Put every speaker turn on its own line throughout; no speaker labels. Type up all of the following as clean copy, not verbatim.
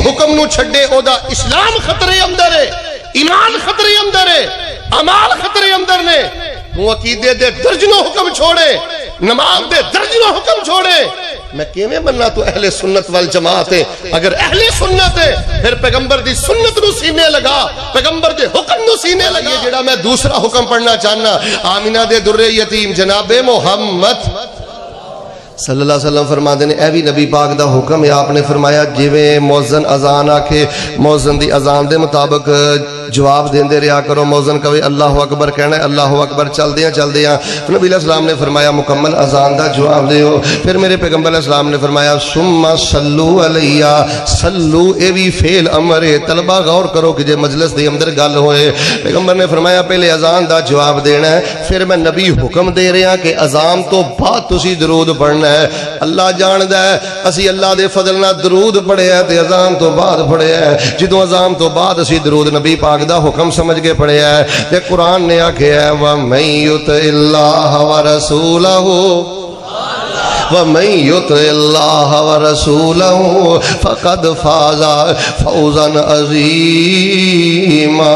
حکم نو چھڑے او دا اسلام خطرے اندر ہے، ایمان خطرے اندر ہے، اعمال خطرے اندر نے۔ تو عقیدے دے درجنوں حکم چھوڑے، نماز دے درجنوں حکم چھوڑے، میں کیویں مننا تو اہل سنت والجماعت ہے؟ اگر اہل سنت ہے پھر پیغمبر دی سنت نو سینے لگا، پیغمبر دے حکم نو سینے لگا۔ یہ جڑا میں دوسرا حکم پڑھنا چاہنا، آمینہ دے در یتیم جناب محمد صلی اللہ علیہ وسلم فرما دینے، اے بھی نبی پاک دا حکم ہے۔ آپ نے فرمایا جویں موذن اذان آکھے، موذن دی اذان دے مطابق جواب دیندے رہا کرو۔ موذن کہے اللہ اکبر کہنا ہے، اللہ اکبر، چل دیاں نبی علیہ السلام نے فرمایا مکمل اذان دا جواب دیو۔ پھر میرے پیغمبر علیہ السلام نے فرمایا ثم صلو علیہ، صلو اے بھی فعل امر ہے۔ طلبہ غور کرو کہ جے مجلس دے اندر گل ہوئے، پیغمبر نے فرمایا پہلے اذان دا جواب دینا ہے، پھر میں نبی حکم دے رہا کہ اذان تو بعد تسی درود پڑھنا ہے۔ اللہ جاندا ہے اسی اللہ دے فضل نہ درود پڑھے ہے تے اذان تو بعد پڑھے ہے۔ جدوں اذان تو بعد اسی درود نبی پاک دا حکم سمجھ کے پڑھے ہے تے قرآن نے آکھیا ہے وَمَن يُطِعِ اللَّهَ وَرَسُولَهُ وَمَن يُطِعِ اللَّهَ وَرَسُولَهُ فَقَدْ فَازَ فَوْزًا عَظِيمًا۔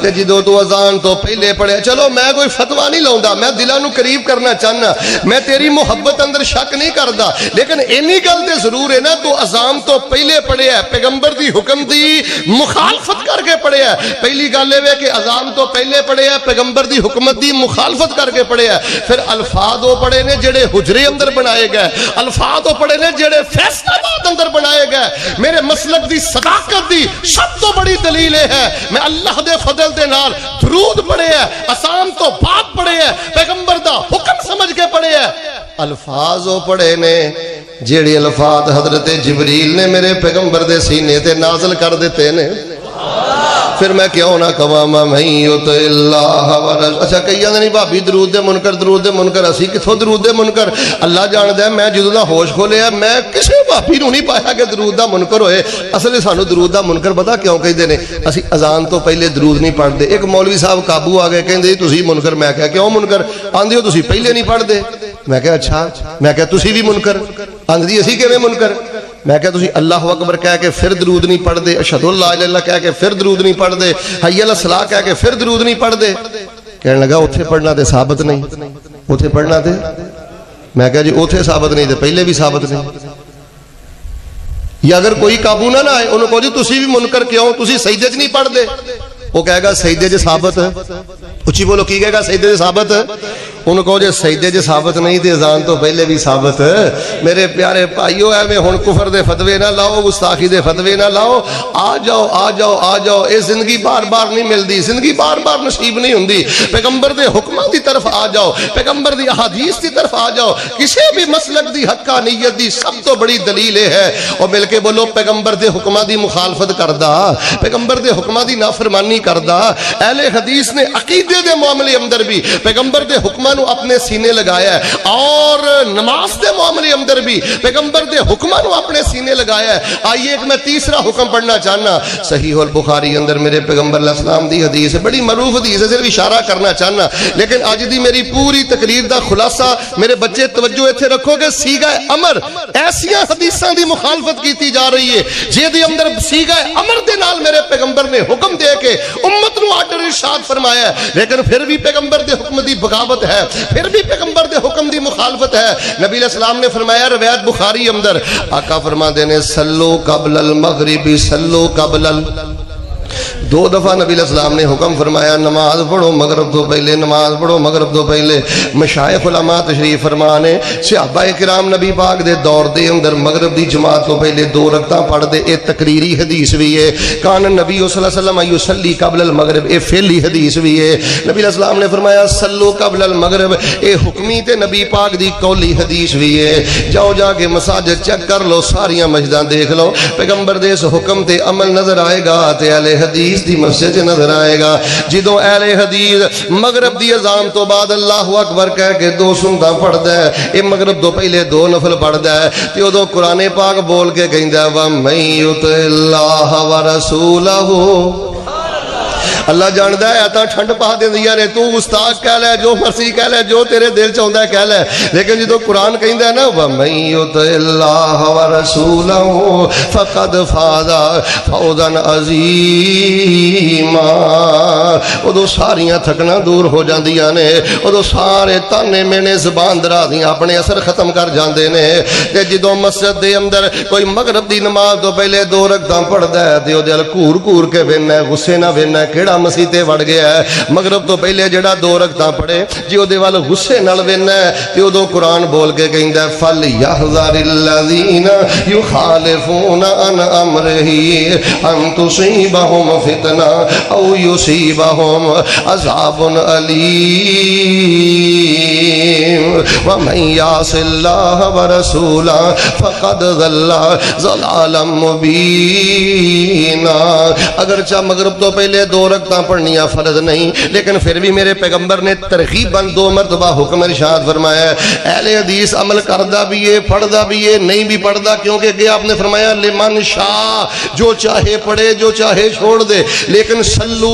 تے جدو تو اذان تو پہلے پڑھے، چلو میں کوئی فتویٰ نہیں لاؤندا، میں دلاں نو قریب کرنا چاہنا، میں تیری محبت اندر شک نہیں کردا، لیکن اینی گل تے ضرور ہے نا تو اذان تو پہلے پڑھے ہے، پیغمبر دی حکم دی مخالفت کر کے پڑھے ہے۔ پہلی گل ہے کہ اذان تو پہلے پڑھے ہے، پیغمبر دی حکمت دی مخالفت کر کے پڑھے ہے۔ پھر الفاظ وہ پڑھے نے جڑے حجرے اندر بنائے گئے، الفاظ وہ پڑھے نے جڑے فیصلہ بات اندر بنائے گئے۔ میرے مسلک دی صداقت دی سب تو بڑی دلیل ہے میں اللہ دے فضل دے نال درود پڑھے ہے، اذان تو بعد پڑھے ہے، پیغمبر دا حکم سمجھ کے پڑھے ہے۔ الفاظ وہ پڑھے نے جیڑی الفاظ حضرت جبریل نے میرے پیغمبر دے سینے تے نازل کر دیتے نے۔ پھر میں کیوں نہ کہواں من یطع اللہ ورسولہ۔ اچھا کئی آندے نہیں بھابی درود دے منکر، درود دے منکر، اسی کتھوں درود دے منکر؟ اللہ جاندا ہے میں جدوں دا ہوش کھولیا میں کسے بھابی نوں نہیں پایا کہ درود دا منکر ہوئے۔ اصل سانو درود دا منکر پتہ کیوں کہندے نے؟ اسی اذان تو پہلے درود نہیں پڑھدے۔ ایک مولوی صاحب قابو آ گئے کہندے تسی منکر، میں کہا کیوں منکر؟ آندے ہو تسی پہلے نہیں پڑھدے۔ میں کہا اچھا، میں کہا تسی بھی منکر؟ آندی اسی کیویں منکر؟ میں کہا تسی اللہ اکبر کہہ کے پھر درود نہیں پڑھ دے، اشہد اللہ الہ الا اللہ کہہ کے پھر درود نہیں پڑھ دے، حی علی الصلاۃ کہہ کے پھر درود نہیں پڑھ دے۔ کہنے لگا اوتھے پڑھنا تے ثابت نہیں، اوتھے پڑھنا تے، میں کہا جی اوتھے ثابت نہیں تے پہلے بھی ثابت نہیں۔ یا اگر کوئی قابو نہ آئے انہوں کہو جی تسی بھی منکر کیوں، تسی سجدے چ نہیں پڑھ دے؟ وہ کہے گا سجدے چ ثابت، اچھی بولو کی کہے گا سجدے چ ثابت؟ انہوں کہو جے سجدے چ ثابت نہیں تے اذان تو پہلے بھی ثابت۔ میرے پیارے بھائیو ایویں ہن کفر دے فتوے نہ لاؤ، گستاخی دے فتوے نہ لاؤ، آ جاؤ آ جاؤ آ جاؤ۔ اے زندگی بار بار نہیں ملدی، زندگی بار بار نصیب نہیں ہوندی۔ پیغمبر دے حکماں دی طرف آ جاؤ، پیغمبر دی احادیث دی طرف آ جاؤ۔ کسی بھی مسلک دی حقانیت دی سب تو بڑی دلیل ہے، اور مل کے بولو پیغمبر دے حکماں دی مخالفت کردا، پیغمبر دے حکماں دی نافرمانی کردا۔ اہل حدیث نے عقیدے دے معاملے اندر بھی پیغمبر دے حکماں نو اپنے سینے لگایا ہے، اور نماز دے معاملے اندر بھی پیغمبر دے حکماں نو اپنے سینے لگایا ہے۔ آئیے ایک میں تیسرا حکم پڑھنا چاہنا، صحیح البخاری اندر میرے پیغمبر علیہ السلام دی حدیث ہے، بڑی معروف حدیث ہے، صرف اشارہ کرنا چاہنا، لیکن آج دی میری پوری تقریر دا خلاصہ میرے بچے توجہ ایتھے رکھو کہ صیغہ امر ایسیاں حدیثاں دی مخالفت کیتی جا رہی ہے جے دی اندر صیغہ امر دے نال میرے پیغمبر نے حکم دے کے امت نو آرڈر ارشاد فرمایا ہے، لیکن پھر بھی پیغمبر دے حکم دی بغاوت ہے، پھر بھی پیغمبر دے حکم دی مخالفت ہے۔ نبی علیہ السلام نے فرمایا روایت بخاری اندر، آقا فرما دینے سلو قبل المغرب سلو قبل دو دفعہ نبی علیہ السلام نے حکم فرمایا نماز پڑھو مغرب تو پہلے، نماز پڑھو مغرب تو پہلے۔ مشائخ علماء تشریف فرمانے صحابہ کرام نبی پاک دے دور دے اندر مغرب دی جماعت تو پہلے 2 رکعتاں پڑھ دے، اے تقریری حدیث بھی ہے۔ کان نبی صلی اللہ علیہ وسلم یصلی قبل المغرب، اے فعلی حدیث بھی ہے۔ نبی علیہ السلام نے فرمایا سلو قبل المغرب، اے حکمی تے نبی پاک دی قولی حدیث بھی ہے۔ جاؤ جا کے مساجد چیک کر لو، ساریاں مسجداں دیکھ لو، پیغمبر دے اس حکم تے عمل نظر آئے گا تے اہل حدیث دی مسجد نظر آئے گا۔ جدوں اہل حدیث مغرب دی اذان تو بعد اللہ اکبر کہہ کے 2 سنتاں پڑھدا ہے، اے مغرب تو پہلے 2 نفل پڑھدا ہے، تے اودوں قرآن پاک بول کے کہندا ہے وَمَن یُطِعِ اللَّهَ وَرَسُولَهُ اللہ جاندا ہے ایتاں ٹھنڈ پا دیندیاں نے تو استاد کہہ لے جو مرضی کہہ لے جو تیرے دل چ ہوندا ہے کہہ لے لیکن جدوں قرآن کہندا ہے نا وَمَن يُطِعِ اللَّهَ وَرَسُولَهُ فَقَدْ فَازَ فَوْزًا عَظِيمًا ادو ساریاں تھکنا دور ہو جاندیاں نے ادو سارے تانے مینے زبان درازیاں اپنے اثر ختم کر جاندے نے تے جدوں مسجد دے اندر کوئی مغرب دی نماز تو پہلے 2 رکعتاں پڑھدا ہے تے او دل گھور گھور کے وینا ہے غصے نہ وینا ہے کیڑا مسیح تے وڑ گیا ہے مغرب تو پہلے جڑا 2 رکعتاں پڑھے جے او دے ول غصے نال وینا ہے تے اودوں قرآن بول کے کہندا ہے فَلْيَحْذَرِ الَّذِينَ يُخَالِفُونَ عَنْ أَمْرِهِ أَن تُصِيبَهُمْ فِتْنَةٌ أَوْ يُصِيبَهُمْ عَذَابٌ أَلِيمٌ وَمَن يَعْصِ اللَّهَ وَرَسُولَهُ فَقَدْ ضَلَّ ضَلَالًا مُبِينًا اگرچہ مغرب تو پہلے 2 رکعتاں پڑھنیاں فرض نہیں لیکن پھر بھی میرے پیغمبر نے ترغیباً 2 مرتبہ حکم ارشاد فرمایا ہے اہل حدیث عمل کردا بھی ہے پڑھدا بھی ہے نہیں بھی پڑھدا کیونکہ کہ آپ نے فرمایا لمن شاء جو چاہے پڑھے جو چاہے چھوڑ دے لیکن سلو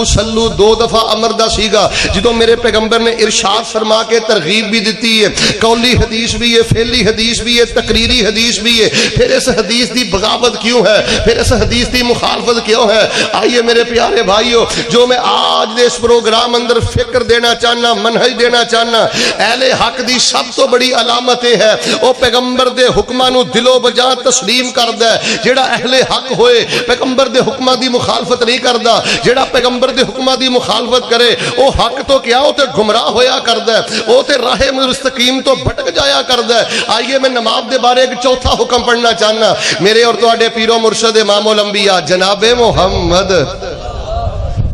2 دفعہ امر دا سیگا جدوں میرے پیغمبر نے ارشاد فرما کے ترغیب بھی دیتی ہے قولی حدیث بھی ہے فعلی حدیث بھی ہے تقریری حدیث بھی ہے پھر اس حدیث دی بغاوت کیوں ہے پھر اس حدیث دی مخالفت کیوں ہے آئیے میرے پیارے بھائیو جو میں آج دے اس پروگرام اندر فکر دینا چاہنا منہج دینا چاہنا اہل حق دی سب تو بڑی علامت ہے او پیغمبر دے حکماں نو دل و بجا تسلیم کردا ہے جیڑا اہل حق ہوئے پیغمبر دے حکماں دی مخالفت نہیں کردا جیڑا پیغمبر دے حکماں دی مخالفت کرے او حق تو کیا او تے گمراہ ہویا کردا ہے او تے راہ مستقیم تو بھٹک جایا کردا ہے آئیے میں نماز دے بارے ایک چوتھا حکم پڑھنا چاہنا میرے اور تواڈے پیر و مرشد امام الانبیاء جناب محمد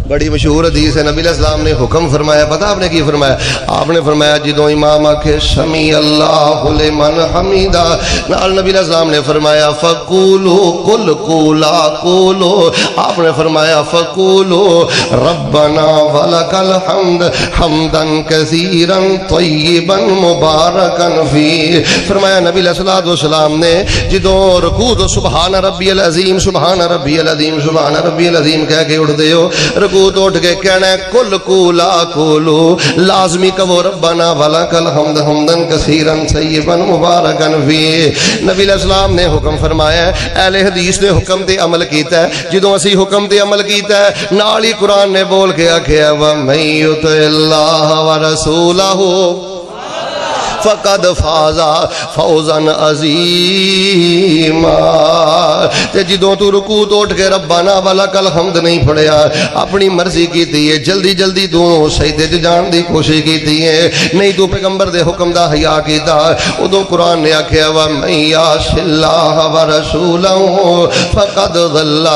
بڑی مشہور حدیث ہے نبی علیہ السلام نے حکم فرمایا پتہ آپ نے کی فرمایا آپ نے فرمایا جدوں امام آکھے سمیع اللہ لمن حمیدہ نال نبی علیہ السلام نے فرمایا فقولوا قل قولا قولوا آپ نے فرمایا فقولوا ربنا ولک الحمد حمدا کثیرا طیبا مبارکا فیہ فرمایا نبی علیہ السلام نے جدوں رکوع تو سبحان ربی العظیم سبحان ربی العظیم سبحان ربی العظیم کہہ کے اٹھ دیو رکوع تو اٹھ کے کہنا ہے کل قولا قولو لازمی کہو ربنا ولک الحمد حمدا کثیرا طیبا مبارکا فیہ نبی علیہ السلام نے حکم فرمایا ہے اہل حدیث نے حکم تے عمل کیتا ہے جدوں اسی حکم تے عمل کیتا ہے نال ہی قرآن نے بول کے آکھیا وَمَن يُطِعِ اللَّهَ وَرَسُولَهُ فقد فازا فوزا عظیما تے جدوں تو رکوع تو اٹھ کے ربنا ولک الحمد نہیں پڑھیا اپنی مرضی کیتی ہے جلدی جلدی تو سجدے تے جان دی کوشش کیتی ہے نہیں تو پیغمبر دے حکم دا حیا کیتا اودوں قرآن نے آکھیا وَمَن يَعْصِ اللَّهَ وَرَسُولَهُ فقد ضل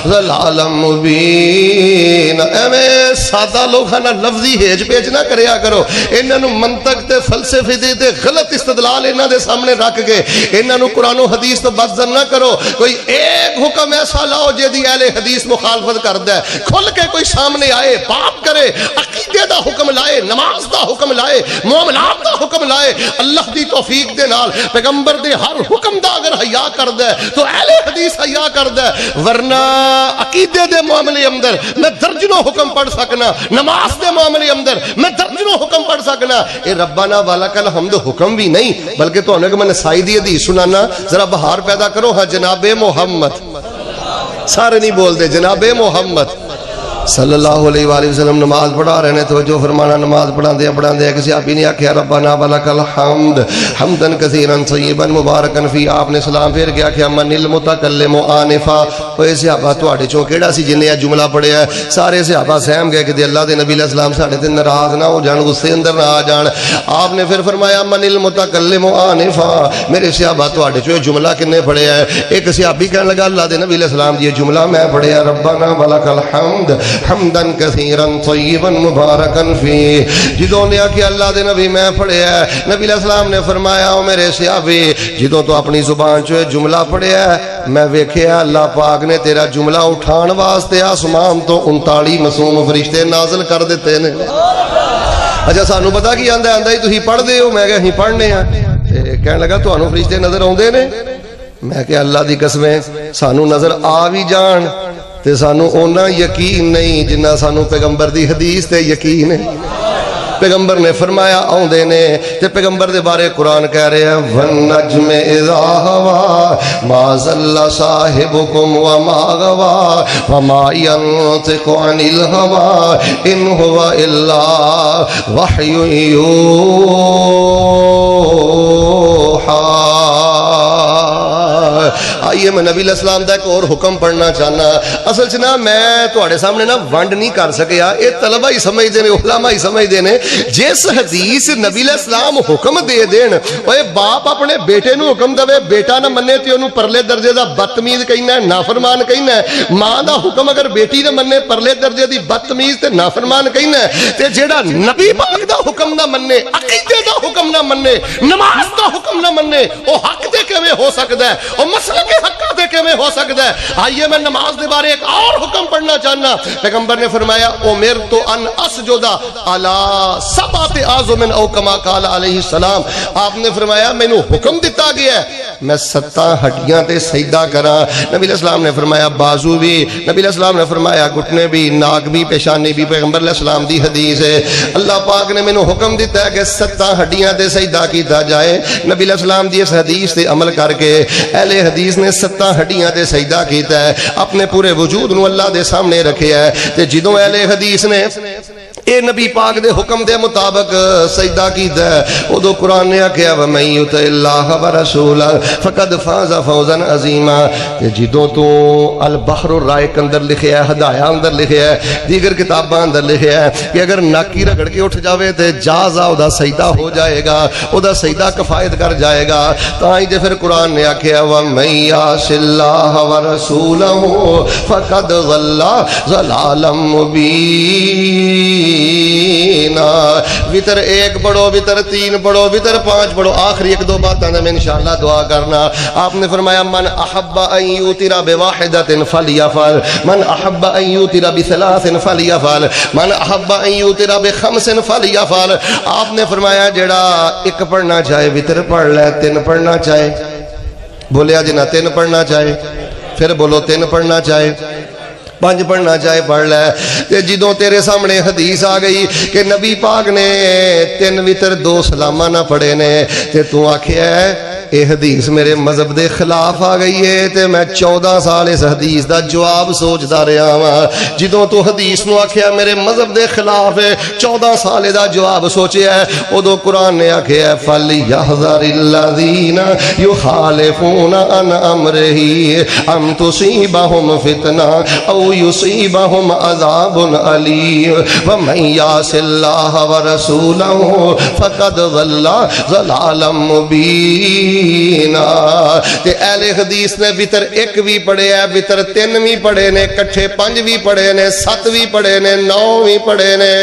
ضلالا مبینا ایویں سادہ لوگاں نال لفظی ہیج پیچ نہ کریا کرو انہاں نو منطق تے فلسفے دے غلط استدلال انہاں دے سامنے رکھ کے انہاں نو قرآن و حدیث تو بدزن نہ کرو کوئی ایک حکم ایسا لاؤ جے دی اہل حدیث مخالفت کردا ہے کھل کے کوئی سامنے آئے بات کرے عقیدے دا حکم لائے نماز دا حکم لائے معاملات دا حکم لائے اللہ دی توفیق دے نال پیغمبر دے ہر حکم دا اگر حیا کردا ہے تو اہل حدیث حیا کردا ہے ورنہ عقیدے دے معاملے اندر میں درجنوں حکم پڑھ سکنا نماز دے معاملے اندر میں درجنوں حکم پڑھ سکنا اے ربنا ولک الحمد حکم بھی نہیں بلکہ تو انہیں میں نسائی دی حدیث سنانا ذرا بہار پیدا کرو ہاں جناب محمد سارے نہیں بول دے جناب محمد صلی اللہ علیہ وآلہ وسلم نماز پڑھا رہے ہیں توجہ فرمانا نماز پڑھا دیا کسی آپ ہی نہیں آکھیا ربنا ولک الحمد حمدا کثیرا طیبا مبارکا فی آپ نے سلام پھیر کے آکھیا من المتکلم آنفا اوے صحابہ تواڈے چوں کیڑا سی جن نے جملہ پڑھیا ہے سارے صحابہ سہم گئے کہ اللہ دے نبی علیہ السلام ساڈے تے ناراض نہ ہو جان غصے اندر نہ آ جان آپ نے پھر فرمایا من المتکلم آنفا میرے صحابہ تواڈے چوں جملہ کنے پڑھیا ہے ایک صحابی کہنے لگا اللہ دے نبی علیہ السلام یہ جملہ میں پڑھیا ربنا ولک الحمد حمدا کثیرا طیبا مبارکا فیہ جدوں نے کہ اللہ دے نبی میں پڑھیا ہے نبی علیہ السلام نے فرمایا او میرے صحابی جدوں تو اپنی زبان چوں جملہ پڑھیا ہے میں ویکھیا اللہ پاک نے تیرا جملہ اٹھان واسطے آسمان تو 39 معصوم فرشتے نازل کر دیتے نے اچھا سانو پتہ کی آندا ہی تسی پڑھ دے ہو میں کہ ہی پڑھنے ہیں تے کہنے لگا تانوں فرشتے نظر آوندے نے میں کہ اللہ دی قسمیں سانو نظر آ بھی جان تے سانو اونا یقین نہیں جنہ سانو پیغمبر دی حدیث تے یقین ہے پیغمبر نے فرمایا آؤندے نے تے پیغمبر دے بارے قرآن کہہ رہے ہیں وَالنَّجْمِ إِذَا هَوَى مَا ضَلَّ صَاحِبُكُمْ وَمَا غَوَى وَمَا يَنطِقُ عَنِ الْهَوَى إِنْ هُوَ إِلَّا وَحْيٌ يُوحَى۔ آئیے میں نبی علیہ السلام دا ایک اور حکم پڑھنا چاہنا اصل چنا میں توڑے سامنے نا ونڈ نہیں کر سکیا اے طلبہ ہی سمجھ دینے علماء ہی سمجھ دینے جس حدیث نبی علیہ السلام حکم دے دین اوے باپ اپنے بیٹے نو حکم دے بیٹا نہ منے تے انہوں پرلے درجے دا بدتمیز کہنا ہے نافرمان کہنا ہے ماں دا حکم اگر بیٹی نہ منے پرلے درجے دی بدتمیز تے نافرمان کہنا ہے تے جیڑا نبی پاک دا حکم نہ منے عقیدے دا حکم نہ منے نماز دا حکم نہ منے او حق دے کیویں ہو سکدا ہے او مسئلہ کے حق دے کیویں ہو سکدا ہے۔ آئیے میں نماز دے بارے ایک اور حکم پڑھنا چاہنا پیغمبر نے فرمایا امرت ان اسجد علی سبعۃ اعظم او کما قال علیہ السلام آپ نے فرمایا مینوں حکم دتا گیا ہے میں 7 ہڈیاں تے سجدہ کراں نبی علیہ السلام نے فرمایا بازو بھی نبی علیہ السلام نے فرمایا گھٹنے بھی ناک بھی پیشانی بھی پیغمبر علیہ السلام دی حدیث ہے اللہ پاک نے مینوں حکم دیتا ہے کہ 7 ہڈیاں تے سجدہ کیتا جائے نبی علیہ السلام دی اس حدیث تے عمل کر کے اہل حدیث نے 7 ہڈیاں تے سجدہ کیتا ہے اپنے پورے وجود نو اللہ دے سامنے رکھیا ہے تے جدوں اہل حدیث نے اے نبی پاک دے حکم دے مطابق سجدہ کیتا ہے ادو قرآن نے آکھیا وَمَن يُطِعِ اللَّهَ وَرَسُولَهُ فَقَدْ فَازَ فَوْزًا عَظِيمًا کہ جدوں تو البحر الرائق اندر لکھیا ہے ہدایہ اندر لکھیا ہے دیگر کتاباں اندر لکھیا ہے کہ اگر ناکی رگڑ کے اٹھ جاوے تے جازا او دا سجدہ ہو جائے گا او دا سجدہ کفایت کر جائے گا تاں جے پھر قرآن نے آکھیا وَمَن يَعْصِ اللَّهَ وَرَسُولَهُ فَقَدْ ضَلَّ ضَلَالًا مُبِينًا وطر 1 پڑھو وطر 3 پڑھو وطر 5 پڑھو آخری 1-2 باتاں میں انشاءاللہ دعا کرنا آپ نے فرمایا من احب ان یوتر بواحدۃ فلیفعل من احب ان یوتر بثلاث فلیفعل من احب ان یوتر بخمس فلیفعل آپ نے فرمایا جڑا 1 پڑھنا چاہے وطر پڑھ لے 3 پڑھنا چاہے بولیا جنا 3 پڑھنا چاہے پھر بولو 3 پڑھنا چاہے 5 پڑھنا چاہے پڑھ لے تے جدوں تیرے سامنے حدیث آ گئی کہ نبی پاک نے 3 وطر 2 سلامہ نہ پڑھے نے تے تو آکھیا ہے اے حدیث میرے مذہب دے خلاف آ گئی ہے تے میں 14 سال اس حدیث دا جواب سوچدا رہا ہاں جدوں تو حدیث نو آکھیا میرے مذہب دے خلاف ہے 14 سال دا جواب سوچیا ہے اودوں قرآن نے آکھیا ہے فَلْيَحْذَرِ الَّذِينَ يُخَالِفُونَ عَنْ أَمْرِهِ أَن تُصِيبَهُمْ فِتْنَةٌ أَوْ يُصِيبَهُمْ عَذَابٌ أَلِيمٌ وَمَن يَعْصِ اللَّهَ وَرَسُولَهُ فَقَدْ ضَلَّ ضَلَالًا مُبِينًا تے اہل حدیث نے وطر 1 بھی پڑھے ہے وطر 3 بھی پڑھے نے کٹھے 5 بھی پڑھے نے 7 بھی پڑھے نے 9 بھی پڑھے نے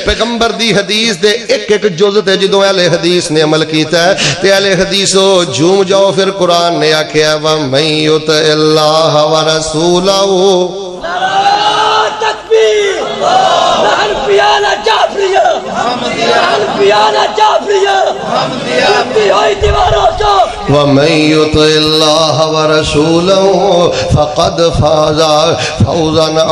پیغمبر دی حدیث دے 1 جز تے جدوں اہل حدیث نے عمل کیتا ہے تے اہل حدیثو جھوم جاؤ پھر قرآن نے آکھیا وَمَن يُطِعِ اللَّهَ وَرَسُولَهُ تکبیر الفیانہ جعفریہ الفیانہ جعفریہ ہوئی دیواروں کو وَمَن يُطِعِ اللَّهَ وَرَسُولَهُ فَقَدْ فَازَ فَوْزًا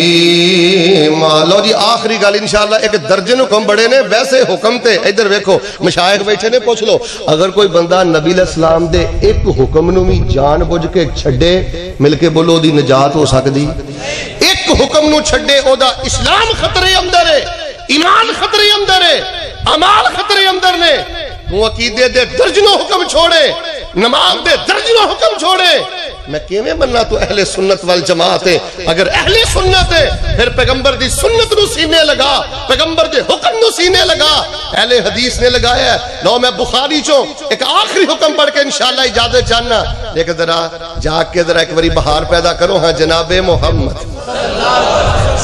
عَظِيمًا لو جی آخری گل انشاءاللہ 1 درجن حکم بڑے نے ویسے حکم تے ادھر ویکھو مشائخ بیٹھے نے پوچھ لو اگر کوئی بندہ نبی علیہ السلام دے 1 حکم نو بھی جان بوجھ کے چھڈے مل کے بولو دی نجات ہو سکدی 1 حکم نو چھڈے او دا اسلام خطرے اندر ہے ایمان خطرے اندر ہے اعمال خطرے اندر نے تو عقیدے دے درجنوں حکم چھوڑے نماز دے درجنوں حکم چھوڑے میں کیویں بننا تو اہل سنت والجماعت ہے اگر اہل سنت ہے پھر پیغمبر دی سنت نو سینے لگا پیغمبر دے حکم نو سینے لگا اہل حدیث نے لگایا ہے لو میں بخاری چوں ایک آخری حکم پڑھ کے انشاءاللہ اجازت چاہنا لیکن ذرا جاگ کے ذرا ایک باری بہار پیدا کرو ہاں جناب محمد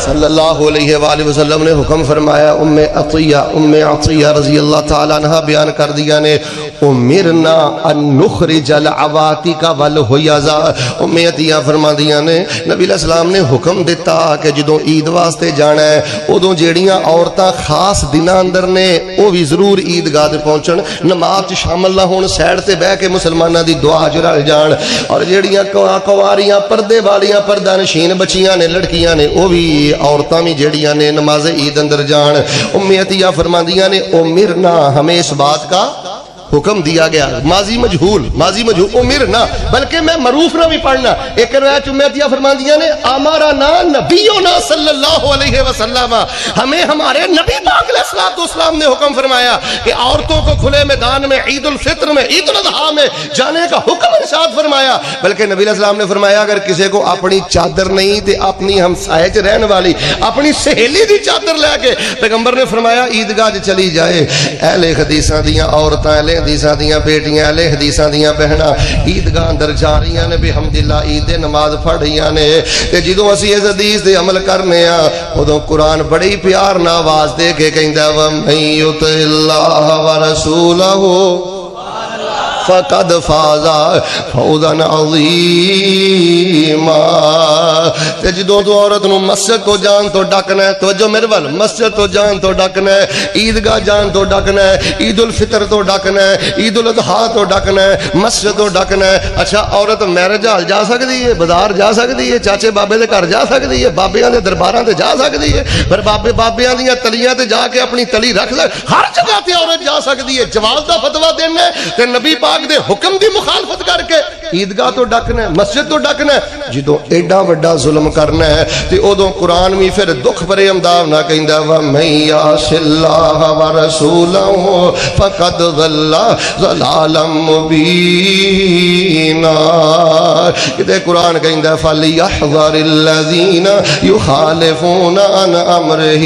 صلی اللہ علیہ وآلہ وسلم نے حکم فرمایا ام عطیہ رضی اللہ تعالیٰ عنہ بیان کر دیا نے امرنا ان نخرج العواتق والحیضا. امی عطیہ فرما دیاں نے نبی علیہ السلام نے حکم دیتا کہ جدوں عید واسطے جانا ہے ادوں جیڑیاں عورتاں خاص دناں اندر نے وہ بھی ضرور عیدگاہ تے پہنچن, نماز شامل نہ ہون, سیڈ تے بہ کے مسلماناں دی دعا چ رل جان. اور جیڑیاں کنواریاں پردے والیاں پردہ نشین بچیاں نے لڑکیاں نے وہ بھی عورتاں بھی جیڑیاں نے نماز عید اندر جان. امی عطیہ فرماندیاں نے امرنا ہمیں اس بات کا حکم دیا گیا. ماضی مجہول امرنا, بلکہ میں معروف نہ بھی پڑھنا. ایک روایت میں عطیہ فرماندیاں نے امرنا نبینا صلی اللہ علیہ وسلم, ہمیں ہمارے نبی پاک علیہ السلام نے حکم فرمایا کہ عورتوں کو کھلے میدان میں عید الفطر میں عید الاضحیٰ میں جانے کا حکم ارشاد فرمایا. بلکہ نبی علیہ السلام نے فرمایا اگر کسی کو اپنی چادر نہیں تے اپنی ہمسائے چ رہن والی اپنی سہیلی دی چادر لے کے پیغمبر نے فرمایا عیدگاہ چلی جائے. اہل حدیثاں دیاں عورتاں, اہل حدیثاں دیاں بیٹیاں, اہل حدیثاں دیاں بہناں عیدگاہ اندر جا رہیاں نے بحمداللہ عید نماز پڑھ رہیاں نے. تے جدوں اسی اس حدیث دے عمل کرنے ہاں اودوں قرآن بڑی پیار نال آواز دے کے کہندا وَمَن يُطِعِ اللَّهَ وَرَسُولَهُ فقد فاز فوزا عظیما. تے جدوں تو عورت نو مسجد تو جان تو ڈکنا ہے, توجہ میرے ول, مسجد تو جان تو ڈکنا ہے, عیدگاہ جان تو ڈکنا ہے, عید الفطر تو ڈکنا ہے, عید الاضحیٰ تو ڈکنا ہے, مسجد تو ڈکنا ہے. اچھا عورت میرج ہال جا سکتی ہے, بازار جا سکتی ہے, چاچے بابے دے گھر جا سکتی ہے, بابیاں دے درباراں تے جا سکتی ہے, پھر بابیاں دیاں تلیاں تے جا کے اپنی تلی رکھ لے, ہر جگہ تے عورت جا سکتی ہے. جواز دا فتویٰ دینا ہے تے نبی پاک دے حکم دی مخالفت کر کے عیدگاہ تو ڈکنا ہے, مسجد تو ڈکنا ہے. جدوں ایڈا وڈا ظلم کرنا ہے تے اودوں قرآن بھی پھر دکھ بھرے انداز نہ کہندا وَمَن يَعْصِ اللَّهَ وَرَسُولَهُ فَقَدْ ضَلَّ ضَلَالًا مُبِينًا. کتے قرآن کہندا فَلْيَحْذَرِ الَّذِينَ يُخَالِفُونَ عَنْ أَمْرِهِ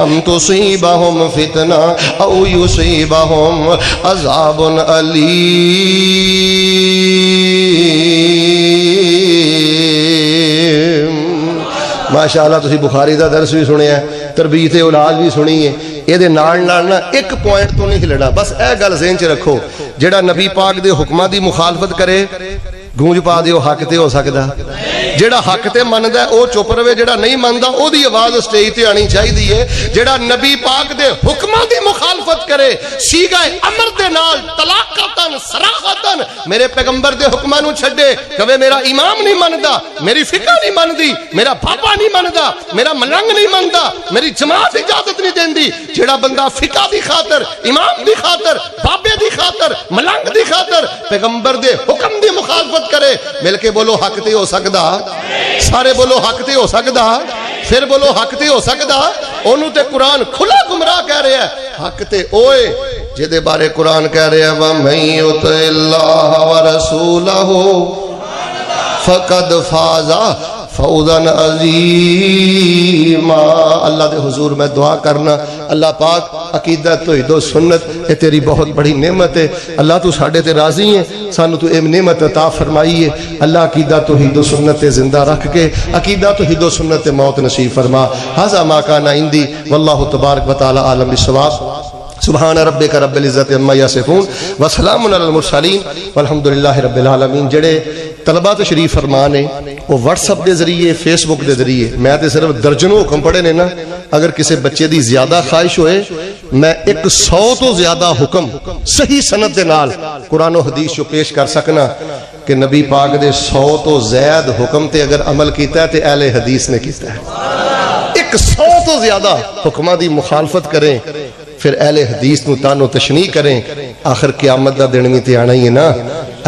أَن تُصِيبَهُمْ فِتْنَةٌ أَوْ يُصِيبَهُمْ عَذَابٌ علیم. ماشاءاللہ تسی بخاری دا درس بھی سنے ہیں, تربیت اولاد بھی سنی ہے. یہ دے نال نا ایک پوائنٹ تو نہیں ہلنا, بس اے گل ذہن چ رکھو, جیڑا نبی پاک دے حکماں دی مخالفت کرے گونج پا دیو حق تے ہو سکدا, جیڑا حق تے مندا ہے او چپ رہے, جیڑا نہیں مندا او دی آواز سٹیج تے آنی چاہیے. جیڑا نبی پاک دے حکماں دی مخالفت کرے سیغہ امر دے نال طلاقتاً صراحتاً میرے پیغمبر دے حکماں نو چھڈے, کہے میرا امام نہیں مندا, میری فقہ نہیں مندی, میرا بابا نہیں مندا, میرا ملنگ نہیں مندا, میری جماعت اجازت نہیں دیندی. جیڑا بندہ فقہ دی خاطر, امام دی خاطر, بابے دی خاطر, ملنگ دی خاطر پیغمبر دے حکم دی مخالفت کرے, مل کے بولو حق تے ہو سکدا, سارے بولو حق تے ہو سکدا, پھر بولو حق تے ہو سکدا. انہوں تے قرآن کھلا گمراہ کہہ رہے ہیں, حق تے اوئے جدے بارے قرآن کہہ رہے ہیں وَمَن يُطِعِ اللَّهَ وَرَسُولَهُ فَقَدْ فَازَ فوزا عظیما. اللہ دے حضور میں دعا کرنا, اللہ پاک عقیدہ توحید و سنت یہ تیری بہت بڑی نعمت ہے. اللہ تو ساڈے تے راضی ہیں, سانو تو ایم نعمت عطا فرمائی ہے. اللہ عقیدہ توحید و سنت زندہ رکھ کے عقیدہ توحید و سنت موت نصیب فرما. ھذا ما کان عندی واللہ تبارک و تعالی عالم بالصواب. سبحان ربک رب العزت عما یصفون وسلام علی المرسلین والحمدللہ رب العالمین. جڑے طلبہ تشریف فرمان ہیں وہ واٹس اپ دے ذریعے, فیس بک دے ذریعے, میں تے صرف درجنوں حکم پڑھے نے نا, اگر کسی بچے دی زیادہ خواہش ہوئے میں 100 تو زیادہ حکم صحیح سند دے نال قرآن و حدیث جو پیش کر سکنا کہ نبی پاک دے 100 تو زیاد حکم تے اگر عمل کیتا ہے تے اہل حدیث نے کیتا ہے. 100 تو زیادہ حکمہ دی مخالفت کریں پھر اہل حدیث نو تانو تشنیع کریں, آخر قیامت دا دن بھی تے آنا ہی ہے نا,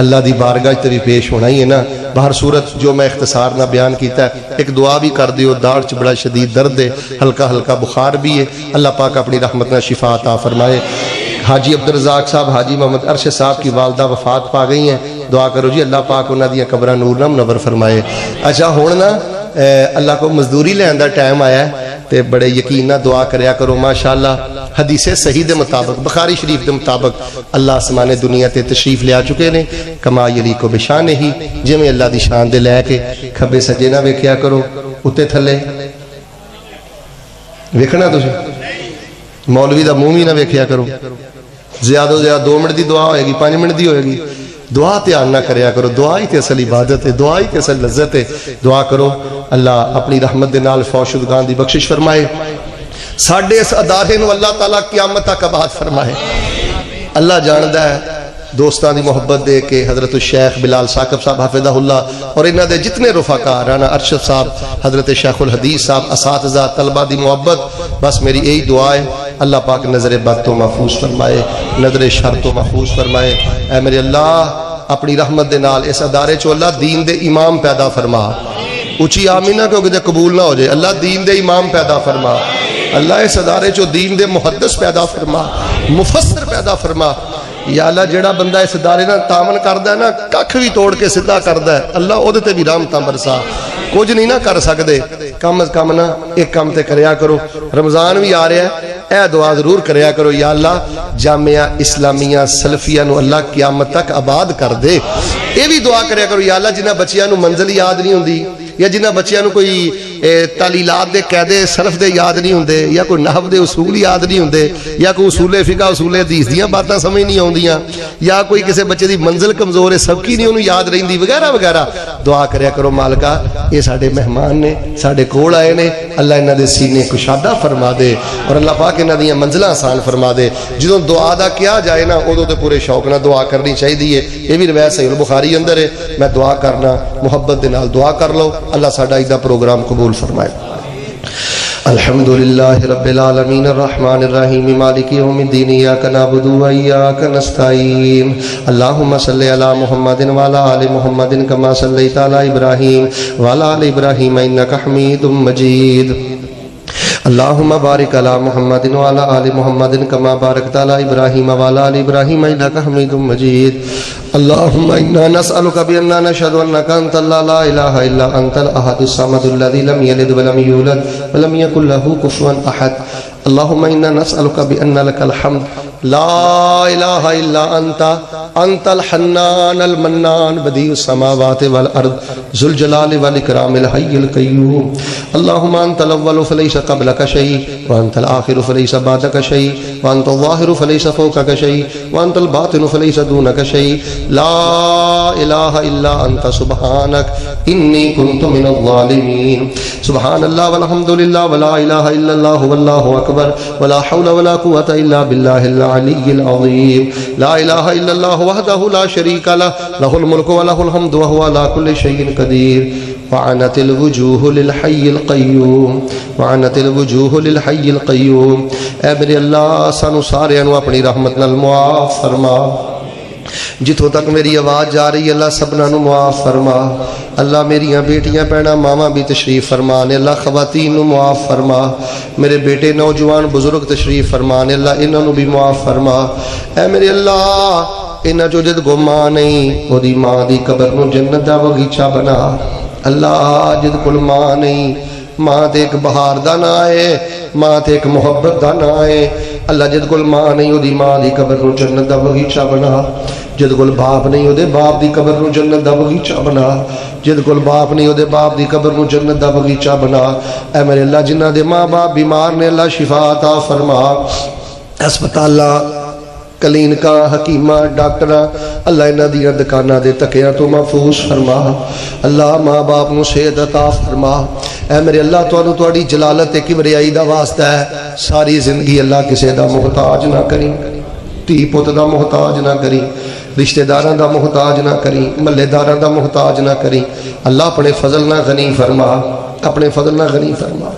اللہ دی بارگاہ تے بھی پیش ہونا ہی ہے نا. باہر صورت جو میں اختصار نہ بیان کیتا ہے, ایک دعا بھی کر دیو, داڑھ چ بڑا شدید درد ہے, ہلکا ہلکا بخار بھی ہے, اللہ پاک اپنی رحمت نہ شفا عطا فرمائے. حاجی عبدالرزاق صاحب, حاجی محمد ارشد صاحب کی والدہ وفات پا گئی ہیں, دعا کرو جی اللہ پاک انہاں دیاں قبراں نور نہ منور فرمائے. اچھا ہن نا اللہ کو مزدوری لین دا ٹائم آیا ہے تے بڑے یقین نہ دعا کریا کرو. ماشاءاللہ حدیث صحیح دے مطابق, بخاری شریف دے مطابق اللہ آسمان دنیا تے تشریف لے آ چکے نے, کما یلیق بشان ہی, جویں اللہ دی شان دے لے کے کھبے سجے نہ ویکھیا کرو, اتے تھلے ویکھنا تسی, مولوی دا منہ بھی نہ ویکھیا کرو, زیادہ سے زیادہ 2 منٹ دی دعا ہوئے گی، 5 منٹ دی ہوئے گی. دعا دھیان نہ کریا کرو، دعا ہی تے اصل عبادت ہے، دعا ہی تے اصل لذت ہے. دعا کرو اللہ اپنی رحمت دے نال فوت شدگان دی بخشش فرمائے. ساڈے اس ادارے نو اللہ تعالیٰ قیامت تک آباد فرمائے. اللہ جاندا ہے دوستان دی محبت دے کے حضرت الشیخ بلال ثاقب صاحب حافظہ اللہ اور انہاں دے جتنے رفقا رانا ارشد صاحب، حضرت شیخ الحدیث صاحب، اساتذہ طلبہ دی محبت، بس میری یہی دعا ہے اللہ پاک نظر بد تو محفوظ فرمائے، نظر شر تو محفوظ فرمائے. اے میرے اللہ اپنی رحمت دے نال اس ادارے چو اللہ دین دے امام پیدا فرما. اچھی آمین نہ کیونکہ قبول نہ ہو جائے. اللہ دین دے امام پیدا فرما. اللہ اس ادارے چو دین دے محدث پیدا فرما، مفسر پیدا فرما. یا اللہ جڑا بندہ اس ادارے نہ تعاون کردا ہے نا، ککھ بھی توڑ کے سدھا کردا ہے، اللہ او دے تے بھی رحمتاں برسا. کچھ نہیں نہ کر سکدے، کم از کم نہ ایک کام تے کریا کرو. رمضان بھی آ رہا ہے، اے دعا ضرور کریا کرو یا اللہ جامعہ اسلامیہ سلفیہ نو اللہ قیامت تک آباد کر دے. یہ بھی دعا کریا کرو یا اللہ جنہ بچیاں نو منزل یاد نہیں ہوندی، یا جنہ بچیاں نو کوئی تعلیلات دے قاعدے صرف دے یاد نہیں ہوندے، یا کوئی نحو دے اصول یاد نہیں ہوندے، یا کوئی اصول فقہ اصول حدیث دیاں باتاں سمجھ نہیں آوندیاں، یا کوئی کسے بچے دی منزل کمزور ہے سب کی نہیں انہوں یاد رہندی وغیرہ وغیرہ. دعا کریا کرو مالکا یہ ساڈے مہمان نے، ساڈے کول آئے نے، اللہ انہاں دے سینے کشادہ فرما دے اور اللہ پاک انہاں دیاں منزلاں آسان فرما دے. جدوں دعا دا کیا جائے نا ادوں تے پورے شوق نہ دعا کرنی چاہیے. یہ بھی روایت صحیح البخاری اندر ہے. میں دعا کرنا محبت دے نال دعا کر لو اللہ ساڈا ایدا پروگرام قبول فرمائے. الحمدللہ رب العالمین الرحمن الرحیم مالک یوم الدین ایاک نعبد و ایاک نستعین اللہم صلی علی محمد وعلی آل محمد کما صلیت علی ابراہیم وعلی آل ابراہیم انک حمید مجید. اللہم بارک علی محمد وعلی آل محمد کما بارکت علی ابراہیم وعلی آل ابراہیم انک حمید مجید. اللہم انا نسألک بأننا نشہد انک انت اللہ لا الہ الا انت الاحد الصمد الذی لم یلد ولم یولد ولم یکن له کفوا احد. اللہم انا نسألک بأن لک الحمد لا الہ الا انت الحنان المنان بدیع السماوات والارض ذو الجلال والاکرام الحی القیوم. اللہم انت الاول فلیس قبلک شیء وانت الآخر فلیس بعدک شیء وانت الظاہر فلیس فوقک شیء وانت الباطن فلیس دونک شیء لا الہ الا انت سبحانک انی کنت من الظالمین. سبحان اللہ والحمدللہ ولا الہ الا اللہ واللہ اکبر ولا حول ولا قوة الا باللہ العلی العظیم. لا الہ الا اللہ وحدہ لا شریک لہ لہ الملک ولہ الحمد وہو علی کل شیء قدیر. وعنت الوجوہ للحی القیوم وعنت الوجوہ للحی القیوم. اے میرے اللہ سانو سارے انو اپنی رحمت نال معاف فرما. جتوں تک میری آواز جا رہی ہے اللہ سبنا نو معاف فرما. اللہ میریاں بیٹیاں پہنا ماما بھی تشریف فرمانے اللہ خواتین نو معاف فرما. میرے بیٹے نوجوان بزرگ تشریف فرمانے اللہ انہوں نو بھی معاف فرما. اے میرے اللہ انہاں جو جد کو ماں نہیں وہ دی ماں دی قبر نو جنت دا بغیچہ بنا. اللہ جد کل ماں نہیں، ماں تے ایک بہار دا نا ہے، ماں تے ایک محبت دا نا ہے. اللہ جد کل ماں نہیں وہ دی ماں دی قبر نو جنت دا بغیچہ بنا. جد کل باپ نہیں وہ دے باپ دی قبر نو جنت دا بغیچہ بنا. جد کل باپ نہیں وہ دے باپ دی قبر نو جنت دا بغیچہ بنا. اے میرے اللہ جنہ دے ماں باپ بیمار نے اللہ شفا عطا فرما. ہسپتالاں کلینکاں حکیمہ ڈاکٹراں اللہ انہاں دیاں دکاناں دے تکیاں تو محفوظ فرما. اللہ ماں باپ نو صحت عطا فرما. اے میرے اللہ تو تواڈی جلالت تے کبریائی دا واسطہ ہے ساری زندگی اللہ کسے دا محتاج نہ کریں، تی پوت دا محتاج نہ کریں، رشتہ داراں دا محتاج نہ کریں، محلے داراں دا محتاج نہ کریں. اللہ اپنے فضل نہ غنی فرما، اپنے فضل نہ غنی فرما.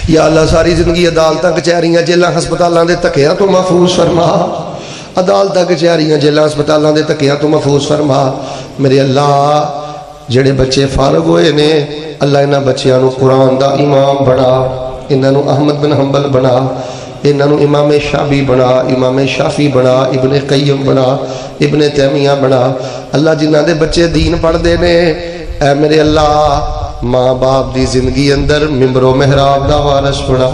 یا اللہ ساری زندگی عدالتاں کچہریاں جیلاں ہسپتالاں دے تکیاں تو محفوظ فرما. عدالتاں کچہریاں جیلاں ہسپتالاں دے تکیاں تو محفوظ فرما. میرے اللہ جڑے بچے فارغ ہوئے نے اللہ انہاں بچیاں نو قرآن دا امام بنا، انہاں نو احمد بن حنبل بنا، انہاں نو امام شافعی بنا، امام شافعی بنا، ابن قیم بنا، ابن تیمیہ بنا. اللہ جنہاں دے بچے دین پڑھ دے نے اے میرے اللہ ماں باپ دی زندگی اندر ممبر و محراب دا وارث بنا.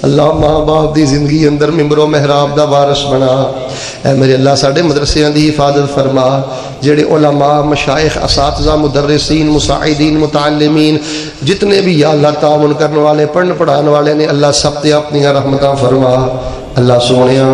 اللہ ماں باپ دی زندگی اندر ممبر و محراب دا وارث بنا. اے میرے اللہ ساڑھے مدرسیاں دی حفاظت فرما. جڑے علماء مشائخ اساتذہ مدرسین مساعدین متعلمین جتنے بھی یا اللہ تعاون کرنے والے پڑھن پڑھان والے نے اللہ سب تے اپنی رحمتاں فرما. اللہ سونیاں